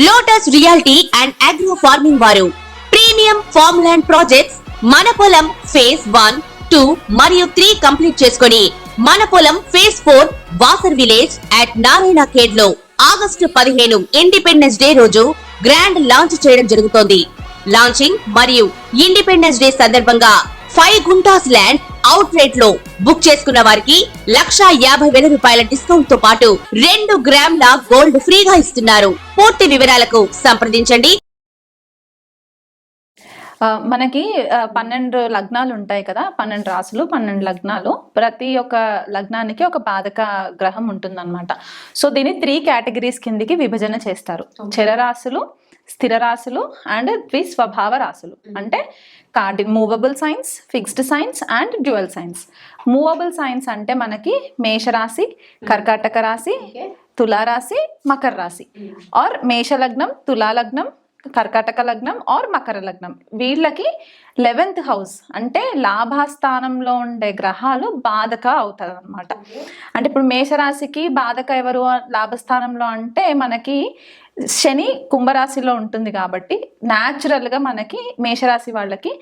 Lotus reality and agro farming వారు premium farm land projects మన పొలం ఫేజ్ 1, 2 మరియు 3 కంప్లీట్ చేసుకొని మన పొలం phase 4 Wasar village at Narayana Khed లో ఆగస్టు 15 ఇండిపెండెన్స్ డే రోజు గ్రాండ్ లాంచ్ చేయడం జరుగుతోంది. లాంచింగ్ మరియు ఇండిపెండెన్స్ డే సందర్భంగా 5 గుంటాస్ ల్యాండ్ అవుట్ రేట్ లో బుక్ చేసుకున్న వారికి 1,50,000 రూపాయల డిస్కౌంట్ తో పాటు 2 గ్రాముల గోల్డ్ ఫ్రీగా ఇస్తున్నారు. పూర్తి వివరాలకు సంప్రదించండి. మనకి 12 లగ్నాలు ఉంటాయి కదా, 12 రాసులు, 12 లగ్నాలు. ప్రతి ఒక్క లగ్నానికి ఒక బాధక గ్రహం ఉంటుందన్నమాట. సో దీన్ని 3 కేటగిరీస్ కిందికి విభజన చేస్తారు. చరరాశులు, స్థిర రాశులు అండ్ ద్విస్వభావ రాశులు. అంటే movable science, fixed science and dual science. Movable science అంటే మనకి మేషరాశి, కర్కాటక రాశి, తులారాశి, మకర రాశి. ఆర్ మేష లగ్నం, తులా లగ్నం, కర్కాటక లగ్నం ఆర్ మకర లగ్నం. వీళ్ళకి 11th హౌస్ అంటే లాభస్థానంలో ఉండే గ్రహాలు బాధక అవుతారు అనమాట. అంటే ఇప్పుడు మేషరాశికి బాధక ఎవరు లాభస్థానంలో అంటే మనకి శని కుంభరాశిలో ఉంటుంది కాబట్టి న్యాచురల్గా మనకి మేషరాశి వాళ్ళకి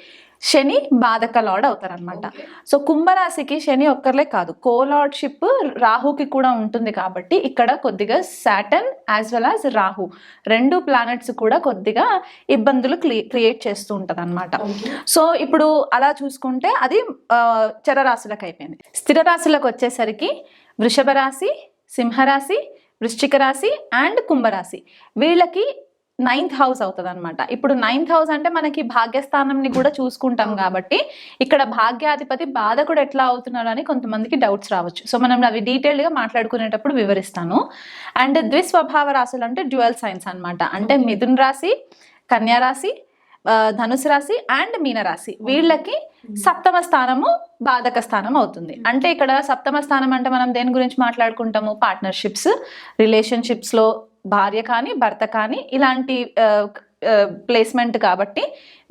శని బాధక లార్డ్ అవుతారు అనమాట. సో కుంభరాశికి శని ఒక్కర్లే కాదు, కోలార్డ్షిప్ రాహుకి కూడా ఉంటుంది కాబట్టి ఇక్కడ కొద్దిగా Saturn as well as Rahu 2 planets కూడా కొద్దిగా ఇబ్బందులు క్రియేట్ చేస్తూ ఉంటుంది అనమాట. సో ఇప్పుడు అలా చూసుకుంటే అది చరరాశులకు అయిపోయింది. స్థిర రాశులకు వచ్చేసరికి వృషభ రాశి, సింహరాశి, వృశ్చిక రాశి అండ్ కుంభరాశి. వీళ్ళకి 9th హౌస్ అవుతుంది అనమాట. ఇప్పుడు 9th హౌస్ అంటే మనకి భాగ్యస్థానంని కూడా చూసుకుంటాం కాబట్టి ఇక్కడ భాగ్యాధిపతి బాధకుడు ఎట్లా అవుతున్నాడు అని కొంతమందికి డౌట్స్ రావచ్చు. సో మనం అవి డీటెయిల్డ్గా మాట్లాడుకునేటప్పుడు వివరిస్తాను. అండ్ ద్విస్వభావ రాశులు అంటే డ్యూయల్ సైన్స్ అనమాట. అంటే మిథున్ రాశి, కన్యా రాశి, ధనుసు రాశి అండ్ మీనరాశి. వీళ్ళకి 7వ స్థానము బాధక స్థానం అవుతుంది. అంటే ఇక్కడ 7వ స్థానం అంటే మనం దేని గురించి మాట్లాడుకుంటాము? పార్ట్నర్షిప్స్, రిలేషన్షిప్స్లో భార్య కానీ భర్త కానీ ఇలాంటి ప్లేస్మెంట్ కాబట్టి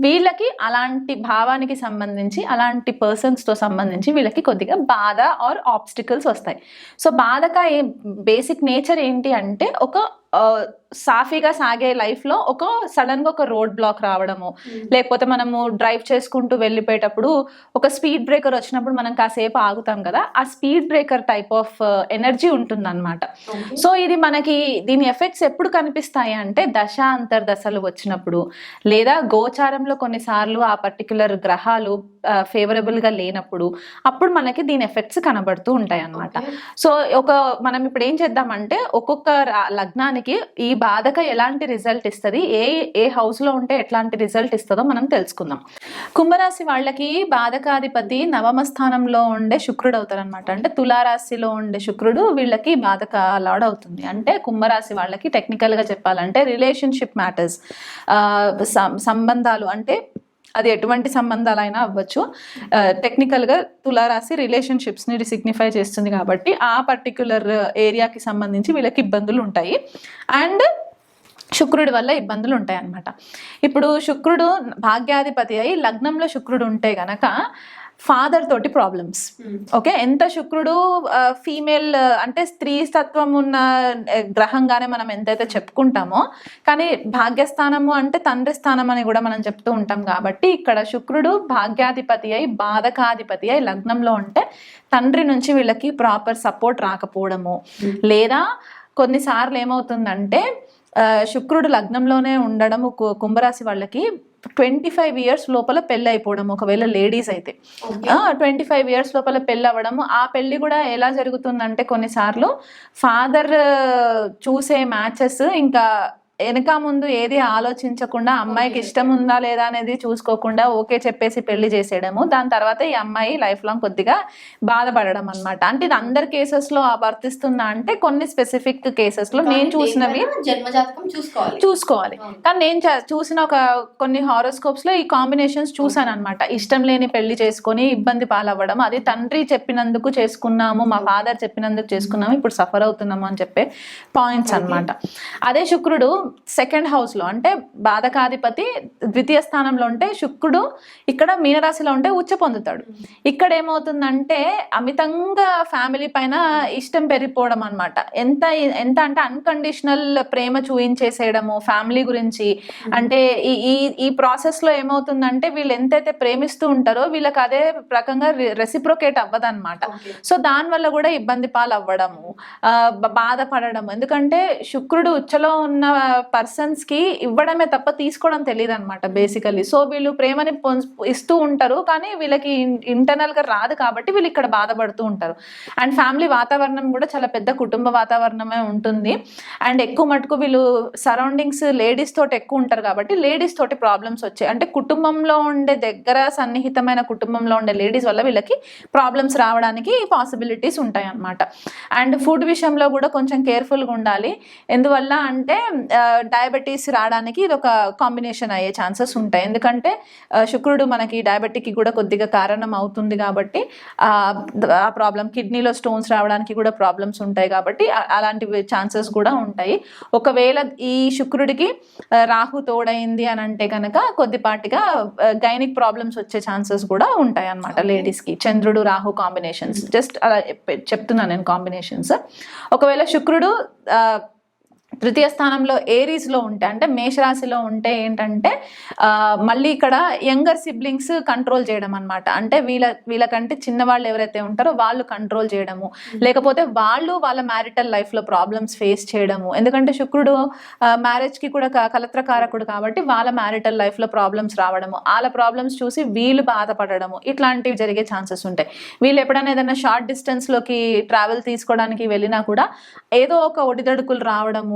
వీళ్ళకి అలాంటి భావానికి సంబంధించి అలాంటి పర్సన్స్తో సంబంధించి వీళ్ళకి కొద్దిగా బాధ ఆర్ ఆబ్స్టికల్స్ వస్తాయి. సో బాధక బేసిక్ నేచర్ ఏంటి అంటే ఒక సాఫీగా సాగే లైఫ్లో ఒక సడన్గా ఒక రోడ్ బ్లాక్ రావడము, లేకపోతే మనము డ్రైవ్ చేసుకుంటూ వెళ్ళిపోయేటప్పుడు ఒక స్పీడ్ బ్రేకర్ వచ్చినప్పుడు మనం కాసేపు ఆగుతాం కదా, ఆ speed breaker type of energy ఉంటుందన్నమాట. సో ఇది మనకి దీని ఎఫెక్ట్స్ ఎప్పుడు కనిపిస్తాయి అంటే దశ అంతర్దశలు వచ్చినప్పుడు, లేదా గోచారంలో కొన్నిసార్లు ఆ పర్టికులర్ గ్రహాలు ఫేవరబుల్గా లేనప్పుడు అప్పుడు మనకి దీని ఎఫెక్ట్స్ కనబడుతూ ఉంటాయి అన్నమాట. సో మనం ఇప్పుడు ఏం చేద్దామంటే ఒక్కొక్క లగ్నానికి ఈ బాధక ఎలాంటి రిజల్ట్ ఇస్తుంది, ఏ హౌస్లో ఉంటే ఎట్లాంటి రిజల్ట్ ఇస్తుందో మనం తెలుసుకుందాం. కుంభరాశి వాళ్ళకి బాధకాధిపతి 9వ స్థానంలో ఉండే శుక్రుడు అవుతారు అనమాట. అంటే తులారాశిలో ఉండే శుక్రుడు వీళ్ళకి బాధక లార్డ్ అవుతుంది. అంటే కుంభరాశి వాళ్ళకి టెక్నికల్గా చెప్పాలంటే రిలేషన్షిప్ మ్యాటర్స్, సంబంధాలు, అంటే అది ఎటువంటి సంబంధాలైనా అవ్వచ్చు. టెక్నికల్గా తులారాశి రిలేషన్షిప్స్ని సిగ్నిఫై చేస్తుంది కాబట్టి ఆ పర్టిక్యులర్ ఏరియాకి సంబంధించి వీళ్ళకి ఇబ్బందులు ఉంటాయి. అండ్ శుక్రుడి వల్ల ఇబ్బందులు ఉంటాయి అన్నమాట. ఇప్పుడు శుక్రుడు భాగ్యాధిపతి అయి లగ్నంలో శుక్రుడు ఉంటే గనక ఫాదర్ తోటి ప్రాబ్లమ్స్. ఓకే, ఎంత శుక్రుడు ఫీమేల్ అంటే స్త్రీ తత్వం ఉన్న గ్రహంగానే మనం ఎంతైతే చెప్పుకుంటామో, కానీ భాగ్యస్థానము అంటే తండ్రి స్థానం అని కూడా మనం చెప్తూ ఉంటాం కాబట్టి ఇక్కడ శుక్రుడు భాగ్యాధిపతి అయి బాధకాధిపతి అయి లగ్నంలో ఉంటే తండ్రి నుంచి వీళ్ళకి ప్రాపర్ సపోర్ట్ రాకపోవడము, లేదా కొన్నిసార్లు ఏమవుతుందంటే శుక్రుడు లగ్నంలోనే ఉండడం కుంభరాశి వాళ్ళకి 25 years లోపల పెళ్ళి అయిపోవడం, ఒకవేళ లేడీస్ అయితే 25 years లోపల పెళ్ళి అవ్వడము. ఆ పెళ్ళి కూడా ఎలా జరుగుతుందంటే కొన్నిసార్లు ఫాదర్ చూసే మ్యాచెస్ ఇంకా వెనక ముందు ఏది ఆలోచించకుండా అమ్మాయికి ఇష్టం ఉందా లేదా అనేది చూసుకోకుండా ఓకే చెప్పేసి పెళ్లి చేసేయడము. దాని తర్వాత ఈ అమ్మాయి లైఫ్ లాంగ్ కొద్దిగా బాధపడడం అనమాట. అంటే ఇది అందరి కేసెస్లో వర్తిస్తుందా అంటే కొన్ని స్పెసిఫిక్ కేసెస్లో నేను చూసినవి చూసుకోవాలి. కానీ నేను చూసిన కొన్ని హారోస్కోప్స్లో ఈ కాంబినేషన్స్ చూసాను అనమాట. ఇష్టం లేని పెళ్లి చేసుకొని ఇబ్బంది పాలవ్వడం, అది తండ్రి చెప్పినందుకు చేసుకున్నాము, మా ఫాదర్ చెప్పినందుకు చేసుకున్నాము, ఇప్పుడు సఫర్ అవుతున్నాము అని చెప్పే పాయింట్స్ అనమాట. అదే శుక్రుడు సెకండ్ హౌస్లో అంటే బాధకాధిపతి ద్వితీయ స్థానంలో ఉంటే శుక్రుడు ఇక్కడ మీనరాశిలో ఉంటే ఉచ్చ పొందుతాడు. ఇక్కడ ఏమవుతుందంటే అమితంగా ఫ్యామిలీ పైన ఇష్టం పెరిగిపోవడం అనమాట. ఎంత ఎంత అంటే అన్కండిషనల్ ప్రేమ చూయించేసేయడము ఫ్యామిలీ గురించి. అంటే ఈ ప్రాసెస్లో ఏమవుతుందంటే వీళ్ళు ఎంతైతే ప్రేమిస్తూ ఉంటారో వీళ్ళకి అదే రకంగా రెసిప్రొకేట్ అవ్వదన్నమాట. సో దానివల్ల కూడా ఇబ్బంది పాలు అవ్వడము, బాధపడము. ఎందుకంటే శుక్రుడు ఉచ్చలో ఉన్న పర్సన్స్ కి ఇవ్వడమే తప్ప తీసుకోవడం తెలియదు అనమాట బేసికలీ. సో వీళ్ళు ప్రేమని ఇస్తూ ఉంటారు కానీ వీళ్ళకి ఇంటర్నల్ గా రాదు కాబట్టి వీళ్ళు ఇక్కడ బాధపడుతూ ఉంటారు. అండ్ ఫ్యామిలీ వాతావరణం కూడా చాలా పెద్ద కుటుంబ వాతావరణమే ఉంటుంది. అండ్ ఎక్కువ మటుకు వీళ్ళు సరౌండింగ్స్ లేడీస్ తోటి ఎక్కువ ఉంటారు కాబట్టి లేడీస్ తోటి ప్రాబ్లమ్స్ వచ్చాయి. అంటే కుటుంబంలో ఉండే దగ్గర సన్నిహితమైన కుటుంబంలో ఉండే లేడీస్ వల్ల వీళ్ళకి ప్రాబ్లమ్స్ రావడానికి పాసిబిలిటీస్ ఉంటాయి అన్నమాట. అండ్ ఫుడ్ విషయంలో కూడా కొంచెం కేర్ఫుల్గా ఉండాలి. ఎందువల్ల అంటే డయాబెటీస్ రావడానికి ఇది ఒక కాంబినేషన్ అయ్యే ఛాన్సెస్ ఉంటాయి. ఎందుకంటే శుక్రుడు మనకి డయాబెటిక్కి కూడా కొద్దిగా కారణం అవుతుంది కాబట్టి ఆ ప్రాబ్లం, కిడ్నీలో స్టోన్స్ రావడానికి కూడా ప్రాబ్లమ్స్ ఉంటాయి కాబట్టి అలాంటి ఛాన్సెస్ కూడా ఉంటాయి. ఒకవేళ ఈ శుక్రుడికి రాహు తోడైంది అని అంటే కనుక కొద్దిపాటిగా గైనిక్ ప్రాబ్లమ్స్ వచ్చే ఛాన్సెస్ కూడా ఉంటాయి అన్నమాట లేడీస్కి. చంద్రుడు రాహు కాంబినేషన్స్ జస్ట్ అలా చెప్తున్నాను నేను కాంబినేషన్స్. ఒకవేళ శుక్రుడు తృతీయ స్థానంలో ఏరీస్లో ఉంటే అంటే మేషరాశిలో ఉంటే ఏంటంటే మళ్ళీ ఇక్కడ యంగర్ సిబ్లింగ్స్ కంట్రోల్ చేయడం అనమాట. అంటే వీళ్ళకంటే చిన్నవాళ్ళు ఎవరైతే ఉంటారో వాళ్ళు కంట్రోల్ చేయడము, లేకపోతే వాళ్ళు వాళ్ళ మ్యారిటల్ లైఫ్లో ప్రాబ్లమ్స్ ఫేస్ చేయడము. ఎందుకంటే శుక్రుడు మ్యారేజ్కి కూడా కలత్రకారకుడు కాబట్టి వాళ్ళ మ్యారిటల్ లైఫ్లో ప్రాబ్లమ్స్ రావడము, వాళ్ళ ప్రాబ్లమ్స్ చూసి వీళ్ళు బాధపడడము ఇట్లాంటివి జరిగే ఛాన్సెస్ ఉంటాయి. వీళ్ళు ఎప్పుడైనా ఏదైనా షార్ట్ డిస్టెన్స్లోకి ట్రావెల్ తీసుకోవడానికి వెళ్ళినా కూడా ఏదో ఒక ఒడిదడుకులు రావడము,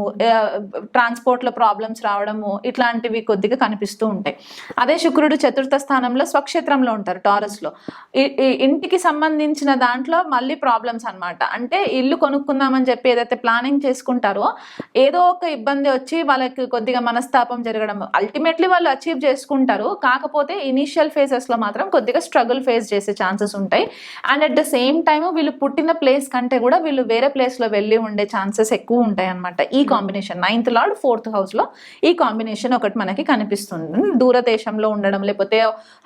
ట్రాన్స్పోర్ట్లో ప్రాబ్లమ్స్ రావడము ఇట్లాంటివి కొద్దిగా కనిపిస్తూ ఉంటాయి. అదే శుక్రుడు చతుర్థ స్థానంలో స్వక్షేత్రంలో ఉంటారు టారస్లో. ఇంటికి సంబంధించిన దాంట్లో మళ్ళీ ప్రాబ్లమ్స్ అనమాట. అంటే ఇల్లు కొనుక్కుందామని చెప్పి ఏదైతే ప్లానింగ్ చేసుకుంటారో ఏదో ఒక ఇబ్బంది వచ్చి వాళ్ళకి కొద్దిగా మనస్తాపం జరగడం. అల్టిమేట్లీ వాళ్ళు అచీవ్ చేసుకుంటారు, కాకపోతే ఇనీషియల్ ఫేజెస్లో మాత్రం కొద్దిగా స్ట్రగుల్ ఫేస్ చేసే ఛాన్సెస్ ఉంటాయి. And at the same time వీళ్ళు పుట్టిన ప్లేస్ కంటే కూడా వీళ్ళు వేరే ప్లేస్లో వెళ్ళి ఉండే ఛాన్సెస్ ఎక్కువ ఉంటాయి అనమాట. ఈ కాంబినేషన్ 9th లార్డ్ 4th హౌస్లో ఈ కాంబినేషన్ ఒకటి మనకి కనిపిస్తుంది. దూరదేశంలో ఉండడం, లేకపోతే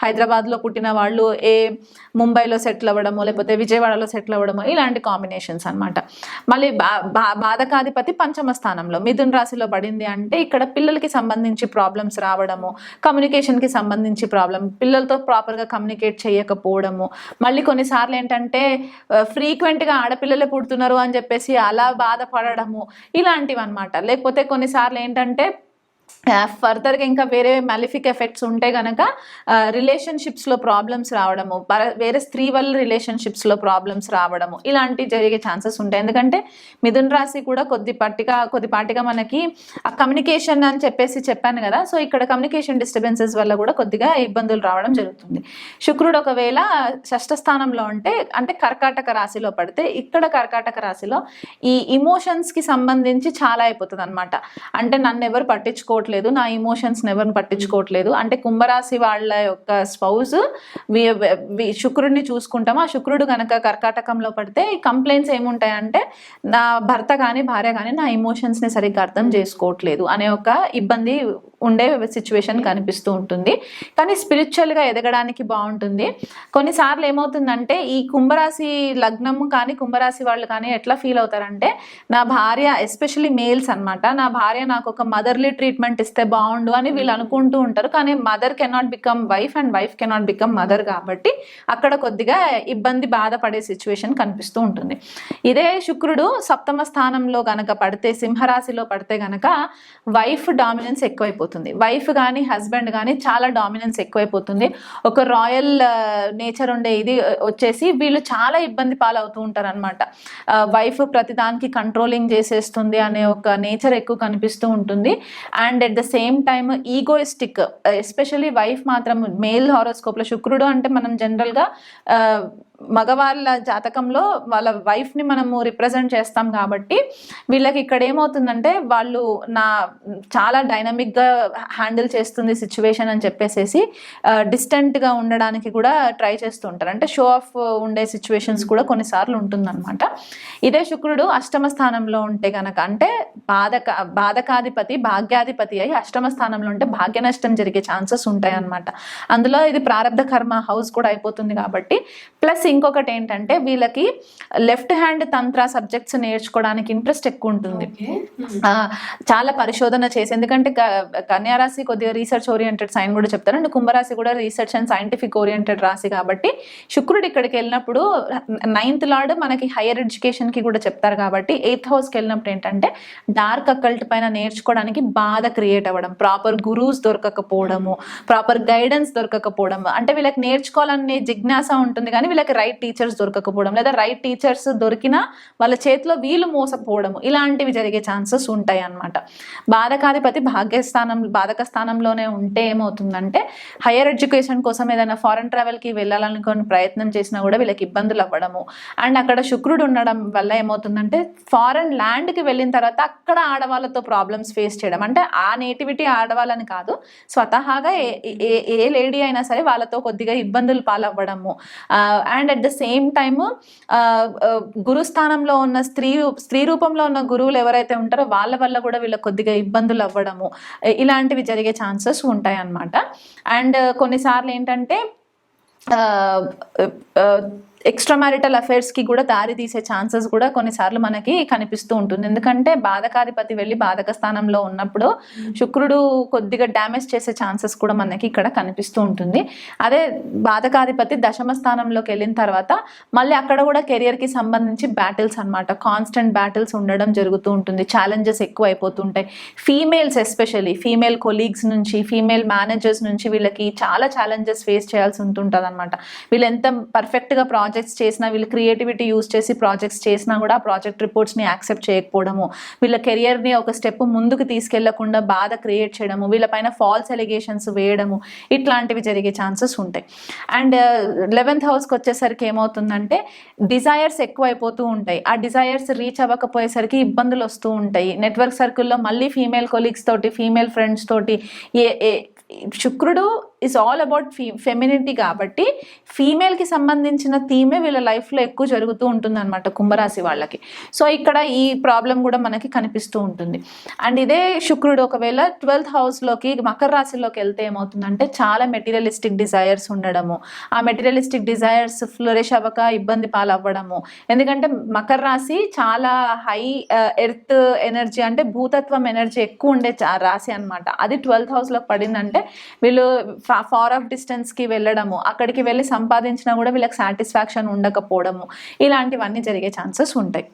హైదరాబాద్లో పుట్టిన వాళ్ళు ముంబైలో సెటిల్ అవ్వడము, లేకపోతే విజయవాడలో సెటిల్ అవ్వడము ఇలాంటి కాంబినేషన్స్ అనమాట. మళ్ళీ బాధకాధిపతి పంచమ స్థానంలో మిథున రాశిలో పడింది అంటే ఇక్కడ పిల్లలకి సంబంధించి ప్రాబ్లమ్స్ రావడము, కమ్యూనికేషన్కి సంబంధించి ప్రాబ్లం, పిల్లలతో ప్రాపర్గా కమ్యూనికేట్ చేయకపోవడము. మళ్ళీ కొన్నిసార్లు ఏంటంటే ఫ్రీక్వెంట్గా ఆడపిల్లలే పుడుతున్నారు అని చెప్పేసి అలా బాధపడడము ఇలాంటివి అనమాట. లేకపోతే కొన్నిసార్లు ఏంటంటే ఫర్దర్గా ఇంకా వేరే మ్యాలిఫిక్ ఎఫెక్ట్స్ ఉంటే కనుక రిలేషన్షిప్స్లో ప్రాబ్లమ్స్ రావడము, వేరే స్త్రీ వల్ల రిలేషన్షిప్స్లో ప్రాబ్లమ్స్ రావడము ఇలాంటివి జరిగే ఛాన్సెస్ ఉంటాయి. ఎందుకంటే మిథున రాశి కూడా కొద్దిపాటిగా మనకి ఆ కమ్యూనికేషన్ అని చెప్పాను కదా. సో ఇక్కడ కమ్యూనికేషన్ డిస్టర్బెన్సెస్ వల్ల కూడా కొద్దిగా ఇబ్బందులు రావడం జరుగుతుంది. శుక్రుడు ఒకవేళ షష్ఠ స్థానంలో అంటే కర్కాటక రాశిలో పడితే ఇక్కడ కర్కాటక రాశిలో ఈ ఇమోషన్స్కి సంబంధించి చాలా అయిపోతుంది అనమాట. అంటే నన్ను ఎవరు పట్టించుకోవట్లేదు, నా ఇమోషన్స్ ఎవరిని పట్టించుకోవట్లేదు. అంటే కుంభరాశి వాళ్ళ యొక్క స్పౌస్ శుక్రుడిని చూసుకుంటాము. ఆ శుక్రుడు కనుక కర్కాటకంలో పడితే ఈ కంప్లైంట్స్ ఏముంటాయంటే నా భర్త కానీ భార్య కానీ నా ఇమోషన్స్ని సరిగ్గా అర్థం చేసుకోవట్లేదు అనే ఒక ఇబ్బంది ఉండే సిచ్యువేషన్ కనిపిస్తూ ఉంటుంది. కానీ స్పిరిచువల్గా ఎదగడానికి బాగుంటుంది. కొన్నిసార్లు ఏమవుతుందంటే ఈ కుంభరాశి లగ్నము కానీ కుంభరాశి వాళ్ళు కానీ ఎట్లా ఫీల్ అవుతారంటే నా భార్య, ఎస్పెషల్లీ మేల్స్ అనమాట, నా భార్య నాకు ఒక మదర్లీ ట్రీట్మెంట్ ఇస్తే బాగుండు అని వీళ్ళు అనుకుంటూ ఉంటారు. కానీ mother cannot become wife and wife cannot become mother కాబట్టి అక్కడ కొద్దిగా ఇబ్బంది బాధపడే సిచ్యువేషన్ కనిపిస్తూ ఉంటుంది. ఇదే శుక్రుడు సప్తమ స్థానంలో గనక పడితే, సింహరాశిలో పడితే గనక వైఫ్ డామినెన్స్ ఎక్కువైపోతుంది. వైఫ్ కానీ హస్బెండ్ కానీ చాలా డామినెన్స్ ఎక్కువైపోతుంది. ఒక రాయల్ నేచర్ ఉండే ఇది వచ్చేసి వీళ్ళు చాలా ఇబ్బంది పాలవుతూ ఉంటారు అనమాట. వైఫ్ ప్రతిదానికి కంట్రోలింగ్ చేసేస్తుంది అనే ఒక నేచర్ ఎక్కువ కనిపిస్తూ ఉంటుంది. And at the same time egoistic, especially wife మాత్రం మేల్ హారోస్కోప్లో శుక్రుడు అంటే మనం జనరల్గా మగవాళ్ళ జాతకంలో వాళ్ళ వైఫ్ని మనము రిప్రజెంట్ చేస్తాం కాబట్టి వీళ్ళకి ఇక్కడ ఏమవుతుందంటే వాళ్ళు చాలా డైనమిక్గా హ్యాండిల్ చేస్తుంది సిచ్యువేషన్ అని చెప్పేసి డిస్టెంట్గా ఉండడానికి కూడా ట్రై చేస్తూ ఉంటారు. అంటే షో ఆఫ్ ఉండే సిచ్యువేషన్స్ కూడా కొన్నిసార్లు ఉంటుందన్నమాట. ఇదే శుక్రుడు అష్టమ స్థానంలో ఉంటే కనుక, అంటే బాధకాధిపతి భాగ్యాధిపతి అయి అష్టమ స్థానంలో ఉంటే భాగ్య నష్టం జరిగే ఛాన్సెస్ ఉంటాయి అన్నమాట. అందులో ఇది ప్రారబ్ధ కర్మ హౌస్ కూడా అయిపోతుంది కాబట్టి. ప్లస్ ఇంకొకటి ఏంటంటే వీళ్ళకి లెఫ్ట్ హ్యాండ్ తంత్ర సబ్జెక్ట్స్ నేర్చుకోవడానికి ఇంట్రెస్ట్ ఎక్కువ ఉంటుంది. చాలా పరిశోధన చేసి, ఎందుకంటే కన్యారాశి కొద్దిగా రీసెర్చ్ ఓరియంటెడ్ సైన్ కూడా చెప్తారు, అండ్ కుంభరాశి కూడా రీసెర్చ్ అండ్ సైంటిఫిక్ ఓరియంటెడ్ రాశి కాబట్టి శుక్రుడు ఇక్కడికి వెళ్ళినప్పుడు 9th లార్డ్ మనకి హైయర్ ఎడ్యుకేషన్ కి కూడా చెప్తారు కాబట్టి 8th హౌస్కి వెళ్ళినప్పుడు ఏంటంటే డార్క్ అకల్ట్ పైన నేర్చుకోవడానికి బాధ క్రియేట్ అవ్వడం, ప్రాపర్ గురూస్ దొరకకపోవడము, ప్రాపర్ గైడెన్స్ దొరకకపోవడం, అంటే వీళ్ళకి నేర్చుకోవాలనే జిజ్ఞాస ఉంటుంది కానీ వీళ్ళకి రైట్ టీచర్స్ దొరకకపోవడం, లేదా రైట్ టీచర్స్ దొరికినా వాళ్ళ చేతిలో వీళ్ళు మోసపోవడము, ఇలాంటివి జరిగే ఛాన్సెస్ ఉంటాయి అన్నమాట. బాధకాధిపతి బాధక స్థానంలోనే ఉంటే ఏమవుతుందంటే హైయర్ ఎడ్యుకేషన్ కోసం ఏదైనా ఫారెన్ ట్రావెల్కి వెళ్ళాలనుకుని ప్రయత్నం చేసినా కూడా వీళ్ళకి ఇబ్బందులు అవ్వడము. అండ్ అక్కడ శుక్రుడు ఉండడం వల్ల ఏమవుతుందంటే ఫారెన్ ల్యాండ్కి వెళ్ళిన తర్వాత అక్కడ ఆడవాళ్ళతో ప్రాబ్లమ్స్ ఫేస్ చేయడం, అంటే ఆ నేటివిటీ ఆడవాళ్ళని కాదు, స్వతహాగా ఏ లేడీ అయినా సరే వాళ్ళతో కొద్దిగా ఇబ్బందులు పాలవ్వడము. And at the same time గురుస్థానంలో ఉన్న స్త్రీ రూపంలో ఉన్న గురువులు ఎవరైతే ఉంటారో వాళ్ళ వల్ల కూడా వీళ్ళకి కొద్దిగా ఇబ్బందులు అవ్వడము, ఇలాంటివి జరిగే ఛాన్సెస్ ఉంటాయి అన్నమాట. అండ్ కొన్నిసార్లు ఏంటంటే ఎక్స్ట్రా మ్యారిటల్ అఫైర్స్కి కూడా దారి తీసే ఛాన్సెస్ కూడా కొన్నిసార్లు మనకి కనిపిస్తూ ఉంటుంది. ఎందుకంటే బాధకాధిపతి వెళ్ళి బాధక స్థానంలో ఉన్నప్పుడు శుక్రుడు కొద్దిగా డ్యామేజ్ చేసే ఛాన్సెస్ కూడా మనకి ఇక్కడ కనిపిస్తూ ఉంటుంది. అదే బాధకాధిపతి దశమ స్థానంలోకి వెళ్ళిన తర్వాత మళ్ళీ అక్కడ కూడా కెరియర్కి సంబంధించి బ్యాటిల్స్ అనమాట, కాన్స్టెంట్ బ్యాటిల్స్ ఉండడం జరుగుతూ ఉంటుంది, ఛాలెంజెస్ ఎక్కువ అయిపోతుంటాయి. ఫీమేల్స్ ఎస్పెషల్లీ ఫీమేల్ కొలీగ్స్ నుంచి, ఫీమేల్ మేనేజర్స్ నుంచి వీళ్ళకి చాలా ఛాలెంజెస్ ఫేస్ చేయాల్సి ఉంటుంటుంది అనమాట. వీళ్ళు ఎంత పర్ఫెక్ట్గా ప్రాజెక్ట్స్ చేసినా, వీళ్ళు క్రియేటివిటీ యూజ్ చేసి ప్రాజెక్ట్స్ చేసినా కూడా ఆ ప్రాజెక్ట్ రిపోర్ట్స్ని యాక్సెప్ట్ చేయకపోవడము, వీళ్ళ కెరియర్ని ఒక స్టెప్ ముందుకు తీసుకెళ్లకుండా బాధ క్రియేట్ చేయడము, వీళ్ళపైన ఫాల్స్ ఎలిగేషన్స్ వేయడము, ఇట్లాంటివి జరిగే ఛాన్సెస్ ఉంటాయి. అండ్ 11th హౌస్కి వచ్చేసరికి ఏమవుతుందంటే డిజైర్స్ ఎక్కువ అయిపోతూ ఉంటాయి. ఆ డిజైర్స్ రీచ్ అవ్వకపోయేసరికి ఇబ్బందులు వస్తూ ఉంటాయి. నెట్వర్క్ సర్కిల్లో మళ్ళీ ఫీమేల్ కొలీగ్స్ తోటి, ఫీమేల్ ఫ్రెండ్స్ తోటి శుక్రుడు ఇస్ ఆల్ అబౌట్ ఫెమినిటీ కాబట్టి ఫీమేల్కి సంబంధించిన థీమే వీళ్ళ లైఫ్లో ఎక్కువ జరుగుతూ ఉంటుంది అనమాట కుంభరాశి వాళ్ళకి. సో ఇక్కడ ఈ ప్రాబ్లం కూడా మనకి కనిపిస్తూ ఉంటుంది. అండ్ ఇదే శుక్రుడు ఒకవేళ 12th హౌస్లోకి మకర రాశిలోకి వెళ్తే ఏమవుతుందంటే చాలా మెటీరియలిస్టిక్ డిజైర్స్ ఉండడము, ఆ మెటీరియలిస్టిక్ డిజైర్స్ ఫ్లోరిష్ అవ్వక ఇబ్బంది పాలవ్వడము. ఎందుకంటే మకర రాశి చాలా హై ఎర్త్ ఎనర్జీ, అంటే భూతత్వం ఎనర్జీ ఎక్కువ ఉండే రాశి అనమాట. అది 12th హౌస్లోకి పడిందంటే వీళ్ళు ఫార్ ఆఫ్ డిస్టెన్స్కి వెళ్ళడము, అక్కడికి వెళ్ళి సంపాదించినా కూడా వీళ్ళకి సాటిస్ఫాక్షన్ ఉండకపోవడము, ఇలాంటివన్నీ జరిగే ఛాన్సెస్ ఉంటాయి.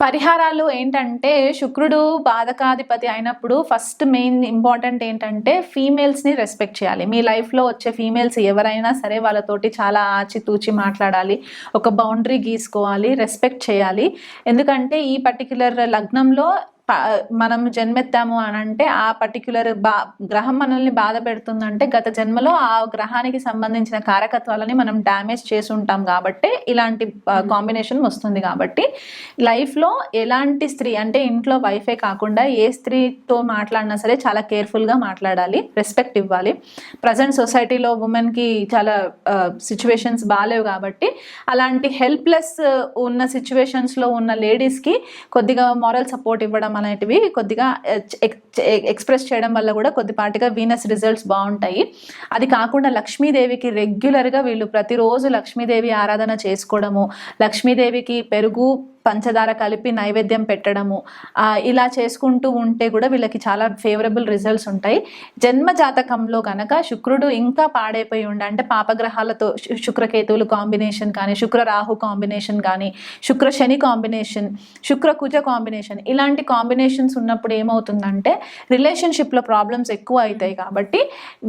పరిహారాలు ఏంటంటే శుక్రుడు బాధకాధిపతి అయినప్పుడు ఫస్ట్ మెయిన్ ఇంపార్టెంట్ ఏంటంటే ఫీమేల్స్ని రెస్పెక్ట్ చేయాలి. మీ లైఫ్లో వచ్చే ఫీమేల్స్ ఎవరైనా సరే వాళ్ళతోటి చాలా ఆచితూచి మాట్లాడాలి, ఒక బౌండరీ గీసుకోవాలి, రెస్పెక్ట్ చేయాలి. ఎందుకంటే ఈ పర్టిక్యులర్ లగ్నంలో మనం జన్మెత్తాము అని అంటే ఆ పర్టిక్యులర్ గ్రహం మనల్ని బాధ పెడుతుందంటే గత జన్మలో ఆ గ్రహానికి సంబంధించిన కారకత్వాలని మనం డ్యామేజ్ చేసి ఉంటాం కాబట్టి ఇలాంటి కాంబినేషన్ వస్తుంది. కాబట్టి లైఫ్లో ఎలాంటి స్త్రీ, అంటే ఇంట్లో వైఫే కాకుండా ఏ స్త్రీతో మాట్లాడినా సరే చాలా కేర్ఫుల్గా మాట్లాడాలి, రెస్పెక్ట్ ఇవ్వాలి. ప్రజెంట్ సొసైటీలో ఉమెన్కి చాలా సిచ్యువేషన్స్ బాగాలేవు కాబట్టి అలాంటి హెల్ప్లెస్ ఉన్న సిచ్యువేషన్స్లో ఉన్న లేడీస్కి కొద్దిగా మారల్ సపోర్ట్ ఇవ్వడం అనేటివి కొద్దిగా ఎక్స్ప్రెస్ చేయడం వల్ల కూడా కొద్దిపాటిగా వీనస్ రిజల్ట్స్ బాగుంటాయి. అది కాకుండా లక్ష్మీదేవికి రెగ్యులర్గా వీళ్ళు ప్రతిరోజు లక్ష్మీదేవి ఆరాధన చేసుకోవడము, లక్ష్మీదేవికి పెరుగు పంచదార కలిపి నైవేద్యం పెట్టడము, ఇలా చేసుకుంటూ ఉంటే కూడా వీళ్ళకి చాలా ఫేవరబుల్ రిజల్ట్స్ ఉంటాయి. జన్మ జాతకంలో కనుక శుక్రుడు ఇంకా పాడైపోయి ఉండే, అంటే పాపగ్రహాలతో శుక్రకేతువులు కాంబినేషన్ కానీ, శుక్ర రాహు కాంబినేషన్ కానీ, శుక్ర శని కాంబినేషన్, శుక్ర కుజ కాంబినేషన్, ఇలాంటి కాంబినేషన్స్ ఉన్నప్పుడు ఏమవుతుందంటే రిలేషన్షిప్లో ప్రాబ్లమ్స్ ఎక్కువ అవుతాయి. కాబట్టి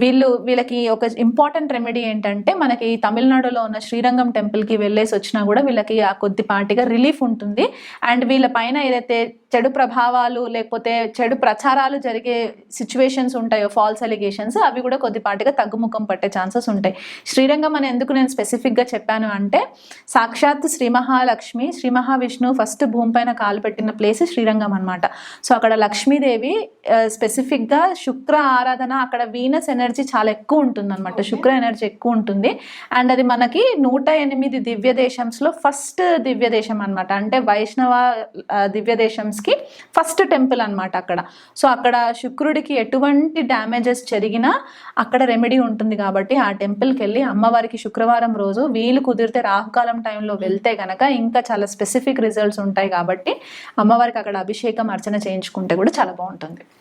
వీళ్ళకి ఒక ఇంపార్టెంట్ రెమెడీ ఏంటంటే మనకి తమిళనాడులో ఉన్న శ్రీరంగం టెంపుల్కి వెళ్ళేసి వచ్చినా కూడా వీళ్ళకి ఆ కొద్దిపాటిగా రిలీఫ్ ఉంటుంది ఉంటుంది. అండ్ వీళ్ళ పైన ఏదైతే చెడు ప్రభావాలు లేకపోతే చెడు ప్రచారాలు జరిగే సిచ్యువేషన్స్ ఉంటాయో, ఫాల్స్ అలిగేషన్స్, అవి కూడా కొద్దిపాటిగా తగ్గుముఖం పట్టే ఛాన్సెస్ ఉంటాయి. శ్రీరంగం అని ఎందుకు నేను స్పెసిఫిక్గా చెప్పాను అంటే, సాక్షాత్ శ్రీ మహాలక్ష్మి, శ్రీ మహావిష్ణువు ఫస్ట్ భూమిపైన కాలు పెట్టిన ప్లేస్ శ్రీరంగం అనమాట. సో అక్కడ లక్ష్మీదేవి స్పెసిఫిక్గా శుక్ర ఆరాధన, అక్కడ వీనస్ ఎనర్జీ చాలా ఎక్కువ ఉంటుంది అనమాట, శుక్ర ఎనర్జీ ఎక్కువ ఉంటుంది. అండ్ అది మనకి 108 దివ్య దేశంస్లో ఫస్ట్ దివ్య దేశం అనమాట. అంటే వైష్ణవ దివ్య దేశంస్కి ఫస్ట్ టెంపుల్ అనమాట అక్కడ. సో అక్కడ శుక్రుడికి ఎటువంటి డ్యామేజెస్ జరిగినా అక్కడ రెమెడీ ఉంటుంది కాబట్టి ఆ టెంపుల్కి వెళ్ళి అమ్మవారికి శుక్రవారం రోజు వీలు కుదిరితే రాహుకాలం టైంలో వెళ్తే కనుక ఇంకా చాలా స్పెసిఫిక్ రిజల్ట్స్ ఉంటాయి. కాబట్టి అమ్మవారికి అక్కడ అభిషేకం, అర్చన చేయించుకుంటే కూడా చాలా బాగుంటుంది.